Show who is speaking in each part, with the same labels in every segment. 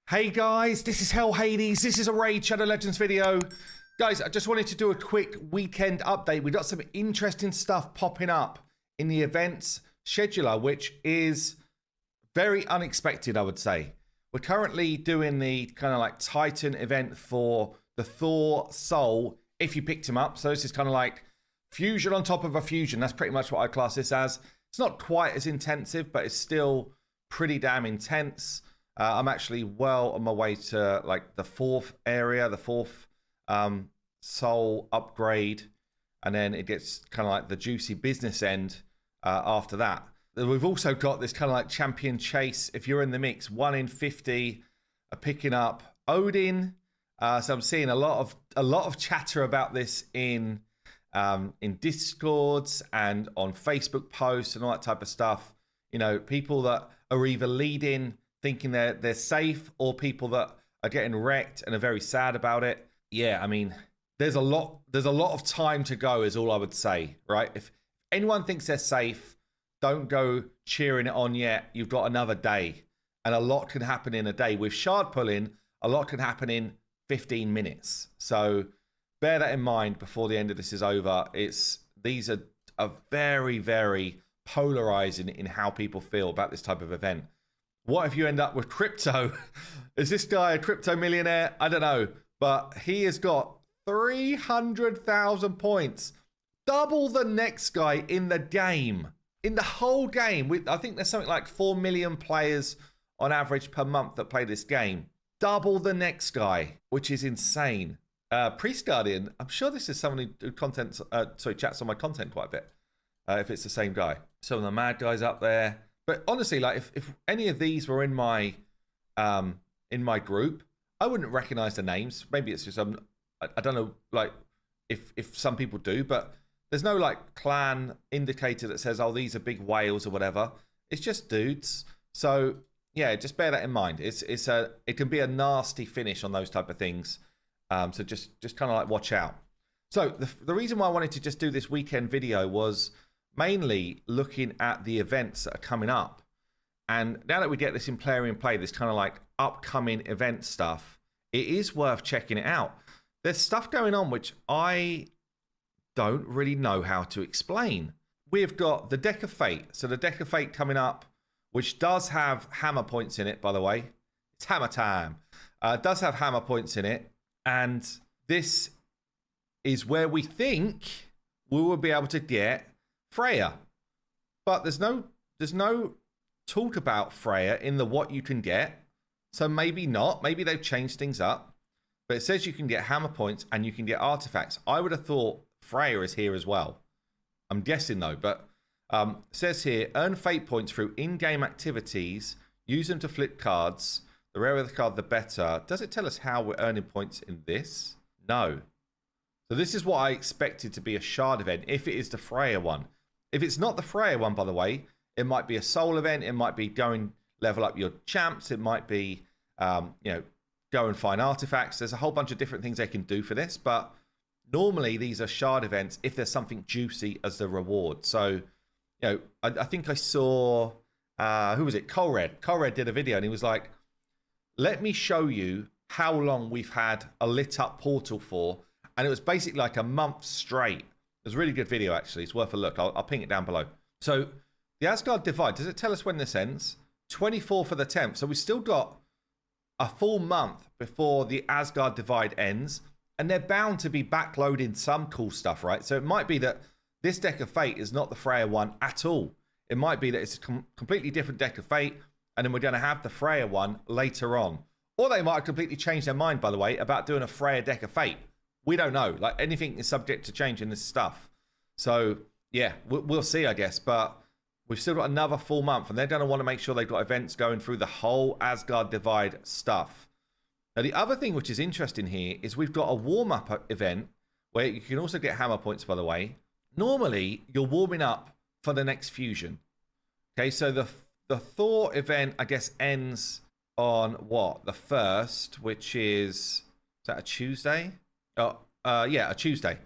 Speaker 1: Hey guys, this is Hell Hades. This is a Raid Shadow Legends video. Guys, I just wanted to do a quick weekend update. We've got some interesting stuff popping up in the events scheduler, which is very unexpected, I would say. We're currently doing the kind of like Titan event for the Thor Soul, if you picked him up. So this is kind of like fusion on top of a fusion. That's pretty much what I class this as. It's not quite as intensive, but it's still pretty damn intense. I'm actually well on my way to like the fourth area, the fourth soul upgrade, and then it gets kind of like the juicy business end after that. We've also got this kind of like champion chase. If you're in the mix, 1 in 50 are picking up Odin. So I'm seeing a lot of chatter about this in Discords and on Facebook posts and all that type of stuff. You know, people that are either leading, thinking they're safe, or people that are getting wrecked and are very sad about it. Yeah, I mean, there's a lot of time to go is all I would say, right? If anyone thinks they're safe, don't go cheering it on yet. You've got another day, and a lot can happen in a day. With shard pulling, a lot can happen in 15 minutes. So bear that in mind before the end of this is over. These are very, very polarizing in how people feel about this type of event. What if you end up with crypto? Is this guy a crypto millionaire? I don't know. But he has got 300,000 points. Double the next guy in the game. In the whole game. I think there's something like 4 million players on average per month that play this game. Double the next guy, which is insane. Priest Guardian, I'm sure this is someone who chats on my content quite a bit. If it's the same guy. Some of the mad guys up there. But honestly, like if any of these were in my group, I wouldn't recognize the names. Maybe it's just I don't know, like if some people do, but there's no like clan indicator that says, oh, these are big whales or whatever. It's just dudes. So yeah, just bear that in mind. It can be a nasty finish on those type of things. So just kind of like watch out. So the reason why I wanted to just do this weekend video was mainly looking at the events that are coming up. And now that we get this in play, this kind of like upcoming event stuff, it is worth checking it out. There's stuff going on which I don't really know how to explain. We've got the Deck of Fate. So the Deck of Fate coming up, which does have hammer points in it, by the way. It's hammer time. It does have hammer points in it. And this is where we think we will be able to get Freya, but there's no talk about Freya in the what you can get, so maybe not. Maybe they've changed things up, but it says you can get hammer points and you can get artifacts. I would have thought Freya is here as well. I'm guessing though, but it says here, earn fate points through in-game activities, use them to flip cards. The rarer the card, the better. Does it tell us how we're earning points in this? No. So this is what I expected to be a shard event, if it is the Freya one. If it's not the Freya one, by the way, it might be a soul event. It might be going level up your champs. It might be, go and find artifacts. There's a whole bunch of different things they can do for this. But normally these are shard events if there's something juicy as the reward. So, I think I saw, who was it? Colred. Colred did a video and he was like, let me show you how long we've had a lit up portal for. And it was basically like a month straight. It was a really good video, actually. It's worth a look. I'll ping it down below. So the Asgard Divide, does it tell us when this ends? 24th of the 10th. So we've still got a full month before the Asgard Divide ends. And they're bound to be backloading some cool stuff, right? So it might be that this Deck of Fate is not the Freya one at all. It might be that it's a completely different Deck of Fate. And then we're going to have the Freya one later on. Or they might have completely changed their mind, by the way, about doing a Freya Deck of Fate. We don't know. Like, anything is subject to change in this stuff. So, yeah, we'll see, I guess. But we've still got another full month. And they're going to want to make sure they've got events going through the whole Asgard Divide stuff. Now, the other thing which is interesting here is we've got a warm-up event where you can also get hammer points, by the way. Normally, you're warming up for the next fusion. Okay, so the Thor event, I guess, ends on what? The 1st, which is that a Tuesday? Yeah, a Tuesday.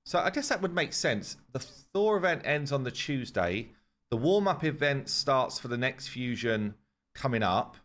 Speaker 1: So I guess that would make sense. The Thor event ends on the Tuesday. The warm-up event starts for the next fusion coming up.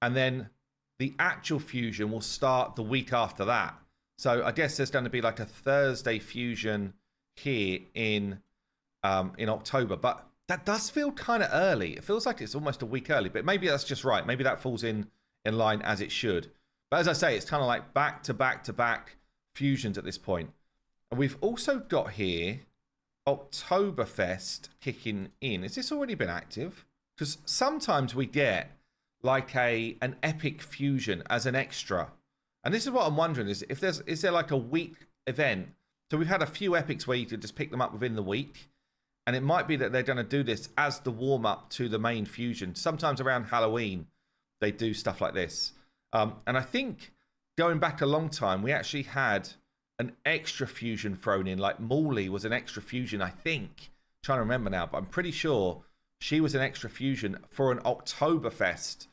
Speaker 1: And then the actual fusion will start the week after that. So I guess there's going to be like a Thursday fusion here in October, but that does feel kind of early. It feels like it's almost a week early, but maybe that's just right. Maybe that falls in line as it should. But as I say, it's kind of like back to back to back fusions at this point. And we've also got here Oktoberfest kicking in. Has this already been active? Because sometimes we get like an epic fusion as an extra. And this is what I'm wondering, is there like a week event? So we've had a few epics where you could just pick them up within the week. And it might be that they're going to do this as the warm-up to the main fusion. Sometimes around Halloween, they do stuff like this. And I think going back a long time, we actually had an extra fusion thrown in. Like Morley was an extra fusion, I think. I'm trying to remember now, but I'm pretty sure she was an extra fusion for an Oktoberfest.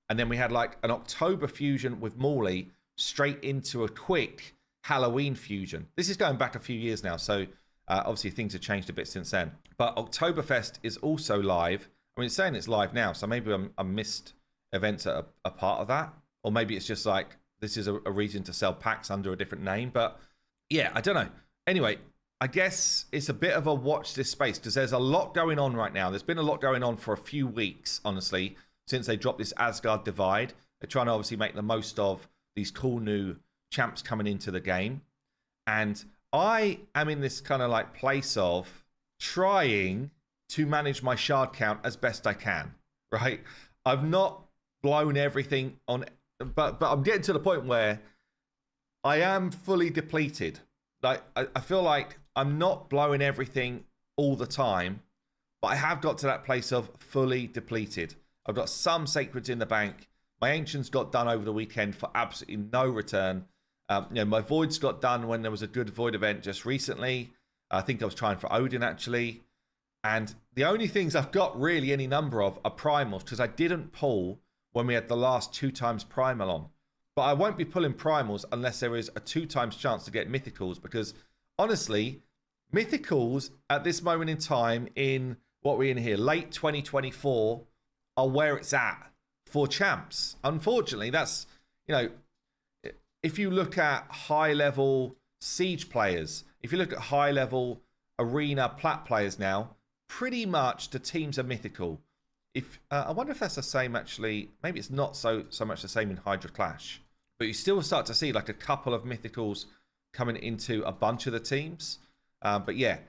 Speaker 1: And then we had like an October fusion with Morley straight into a quick Halloween fusion. This is going back a few years now, so obviously things have changed a bit since then. But Oktoberfest is also live. I mean, it's saying it's live now, so maybe I missed events that are a part of that. Or maybe it's just like, this is a reason to sell packs under a different name. But yeah, I don't know. Anyway, I guess it's a bit of a watch this space, because there's a lot going on right now. There's been a lot going on for a few weeks, honestly, since they dropped this Asgard Divide. They're trying to obviously make the most of these cool new champs coming into the game. And I am in this kind of like place of trying to manage my shard count as best I can, right? I've not blown everything on, but I'm getting to the point where I am fully depleted. Like I feel like I'm not blowing everything all the time, but I have got to that place of fully depleted. I've got some sacreds in the bank. My ancients got done over the weekend for absolutely no return. My voids got done when there was a good void event just recently. I think I was trying for Odin actually. And the only things I've got really any number of are primals, because I didn't pull when we had the last 2 times primal on. But I won't be pulling primals unless there is a 2 times chance to get mythicals, because honestly, mythicals at this moment in time in what we're in here, late 2024, are where it's at for champs. Unfortunately, that's, if you look at high level siege players, if you look at high level arena plat players now, pretty much the teams are mythical. If I wonder if that's the same actually. Maybe it's not so much the same in Hydra Clash, but you still start to see like a couple of mythicals coming into a bunch of the teams. But yeah,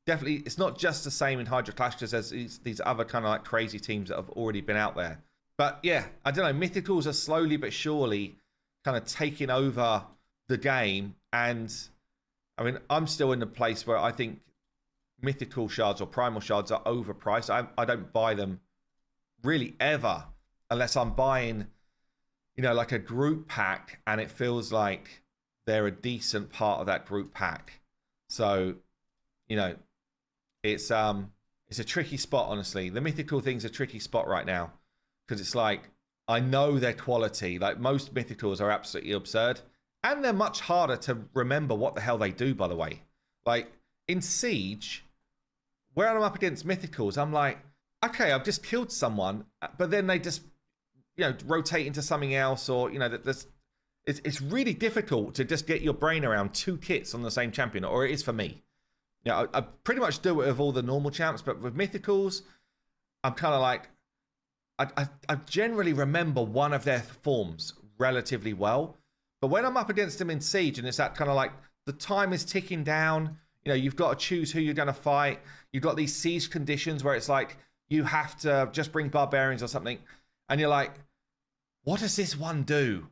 Speaker 1: definitely it's not just the same in Hydra Clash, because there's these other kind of like crazy teams that have already been out there. But yeah, I don't know, mythicals are slowly but surely kind of taking over the game. And I mean, I'm still in the place where I think mythical shards or primal shards are overpriced. I don't buy them really ever unless I'm buying, like a group pack and it feels like they're a decent part of that group pack. So, it's a tricky spot, honestly. The mythical thing's a tricky spot right now, because it's like, I know their quality. Like, most mythicals are absolutely absurd, and they're much harder to remember what the hell they do, by the way. Like in Siege, where I'm up against mythicals, I'm like, okay, I've just killed someone, but then they just, rotate into something else, or, it's really difficult to just get your brain around 2 kits on the same champion, or it is for me. I pretty much do it with all the normal champs, but with mythicals, I'm kind of like, I generally remember one of their forms relatively well, but when I'm up against them in Siege, and it's that kind of like, the time is ticking down, you've got to choose who you're going to fight. You've got these Siege conditions where it's like, you have to just bring barbarians or something. And you're like, what does this one do?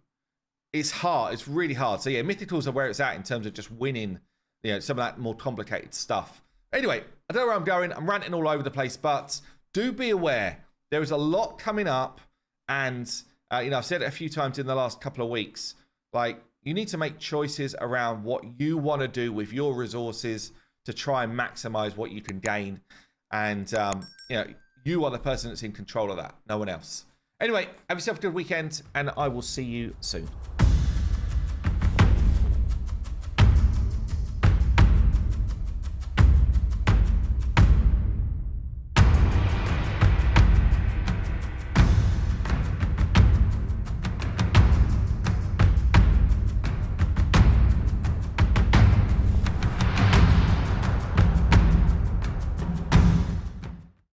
Speaker 1: It's hard. It's really hard. So yeah, mythicals are where it's at in terms of just winning, some of that more complicated stuff. Anyway, I don't know where I'm going. I'm ranting all over the place, but do be aware. There is a lot coming up. And, I've said it a few times in the last couple of weeks. Like, you need to make choices around what you want to do with your resources to try and maximize what you can gain. And, you are the person that's in control of that. No one else. Anyway, have yourself a good weekend, and I will see you soon.